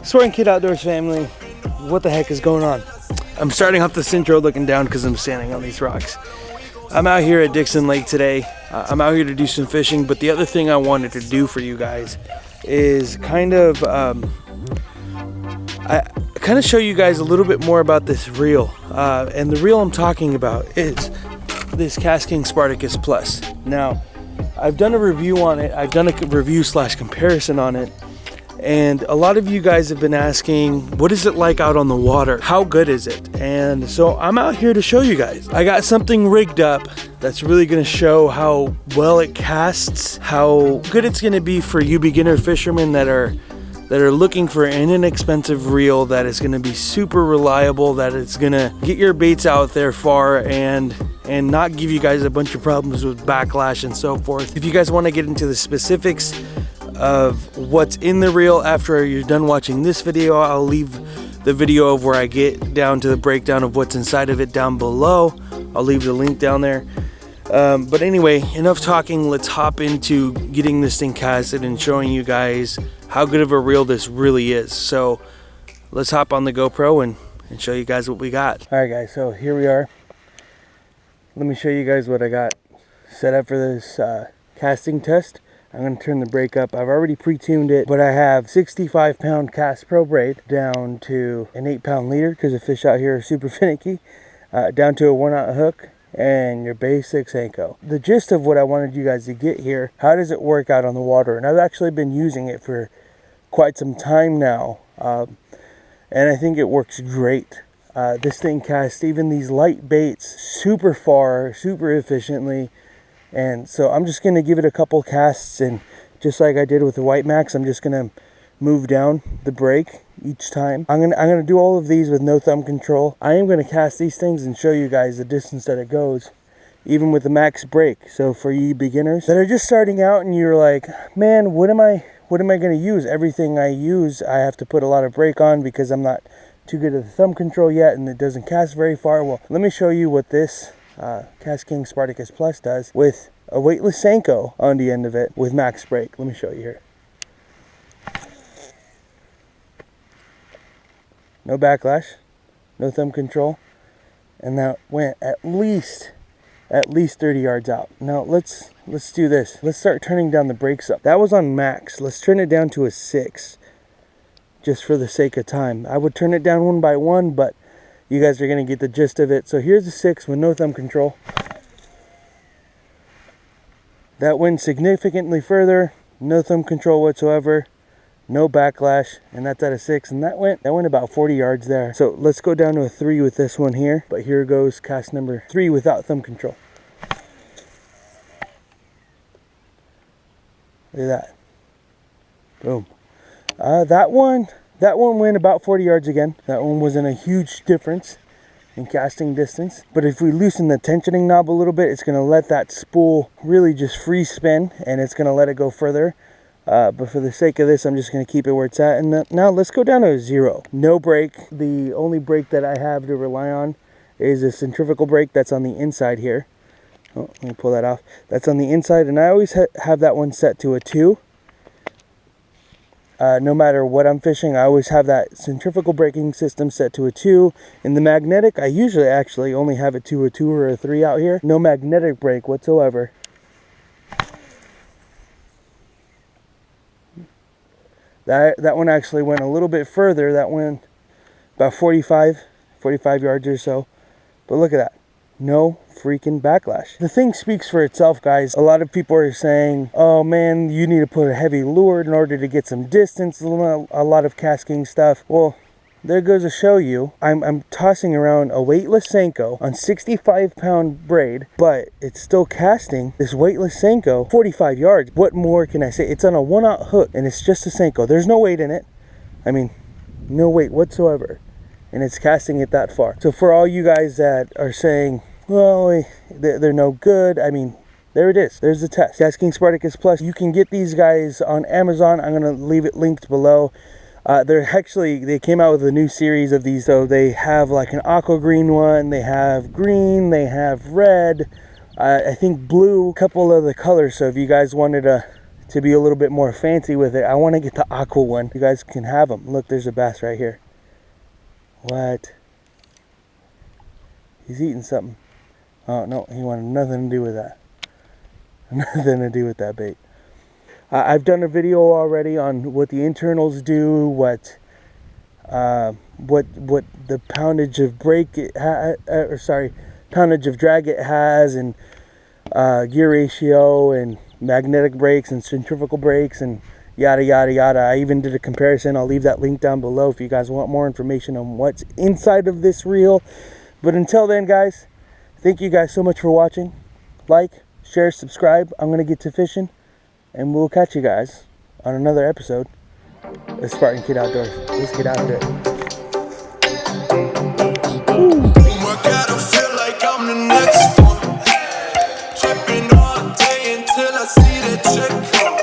Spartan Kid Outdoors family, what the heck is going on? I'm starting off this intro looking down because I'm standing on these rocks. I'm out here at Dixon Lake today. I'm out here to do some fishing, but the other thing I wanted to do for you guys is kind of show you guys a little bit more about this reel. And the reel I'm talking about is this KastKing Spartacus Plus. Now, I've done a review on it. I've done a review / comparison on it. And a lot of you guys have been asking, what is it like out on the water? How good is it? And so I'm out here to show you guys. I got something rigged up that's really gonna show how well it casts, how good it's gonna be for you beginner fishermen that are looking for an inexpensive reel that is gonna be super reliable, that it's gonna get your baits out there far and not give you guys a bunch of problems with backlash and so forth. If you guys wanna get into the specifics of what's in the reel after you're done watching this video, I'll leave the video of where I get down to the breakdown of what's inside of it down below. I'll leave the link down there. But anyway, enough talking. Let's hop into getting this thing casted and showing you guys how good of a reel this really is. So let's hop on the GoPro and show you guys what we got. All right guys, so here we are. Let me show you guys what I got set up for this casting test. I'm going to turn the brake up. I've already pre-tuned it, but I have 65-pound Cast Pro braid down to an 8-pound leader because the fish out here are super finicky, down to a 1/0 hook, and your basic Senko. The gist of what I wanted you guys to get here, how does it work out on the water? And I've actually been using it for quite some time now, and I think it works great. This thing casts even these light baits super far, super efficiently. And so I'm just going to give it a couple casts, and just like I did with the White Max, I'm just going to move down the brake each time. I'm going to do all of these with no thumb control. I am going to cast these things and show you guys the distance that it goes, even with the max brake. So for you beginners that are just starting out and you're like, man, what am I going to use? Everything I use, I have to put a lot of brake on because I'm not too good at the thumb control yet and it doesn't cast very far. Well, let me show you what this KastKing Spartacus Plus does with a weightless Senko on the end of it with max brake. Let me show you here. No backlash, no thumb control, and that went at least 30 yards out. Now let's do this. Let's start turning down the brakes up. That was on max. Let's turn it down to a 6, just for the sake of time. I would turn it down one by one, but you guys are going to get the gist of it. So here's a 6 with no thumb control. That went significantly further, no thumb control whatsoever, no backlash, and that's at a 6, and that went about 40 yards there. So let's go down to a 3 with this one here, but here goes cast number 3 without thumb control. Look at that. Boom. That one went about 40 yards again. That one wasn't a huge difference in casting distance. But if we loosen the tensioning knob a little bit, it's going to let that spool really just free spin, and it's going to let it go further. But for the sake of this, I'm just going to keep it where it's at. And now let's go down to a 0. No brake. The only brake that I have to rely on is a centrifugal brake that's on the inside here. Oh, let me pull that off. That's on the inside, and I always have that one set to a 2. No matter what I'm fishing, I always have that centrifugal braking system set to a 2. In the magnetic, I usually actually only have it to a 2 or a 3 out here. No magnetic brake whatsoever. That one actually went a little bit further. That went about 45 yards or so. But look at that. No freaking backlash. The thing speaks for itself, guys. A lot of people are saying, oh man, you need to put a heavy lure in order to get some distance, a lot of KastKing stuff. Well, there goes to show you, I'm tossing around a weightless Senko on 65-pound braid, but it's still casting this weightless Senko 45 yards. What more can I say? It's on a 1/0 hook, and it's just a Senko. There's no weight in it. I mean, no weight whatsoever. And it's casting it that far. So for all you guys that are saying, well, they're no good, I mean, there it is. There's the test. KastKing Spartacus Plus. You can get these guys on Amazon. I'm going to leave it linked below. They came out with a new series of these. So they have like an aqua green one. They have green. They have red. I think blue, a couple of the colors. So if you guys wanted to be a little bit more fancy with it, I want to get the aqua one. You guys can have them. Look, there's a bass right here. What? He's eating something. Oh no, he wanted nothing to do with that. Nothing to do with that bait. I've done a video already on what the internals do, what the poundage of poundage of drag it has, and gear ratio, and magnetic brakes and centrifugal brakes, and yada yada yada. I even did a comparison. I'll leave that link down below if you guys want more information on what's inside of this reel. But until then, guys, thank you guys so much for watching. Like, share, subscribe. I'm gonna get to fishing, and we'll catch you guys on another episode of Spartan Kid Outdoors. Let's get out there. Ooh. Oh my God, I feel like I'm the next one. Tripping all day until I see that check.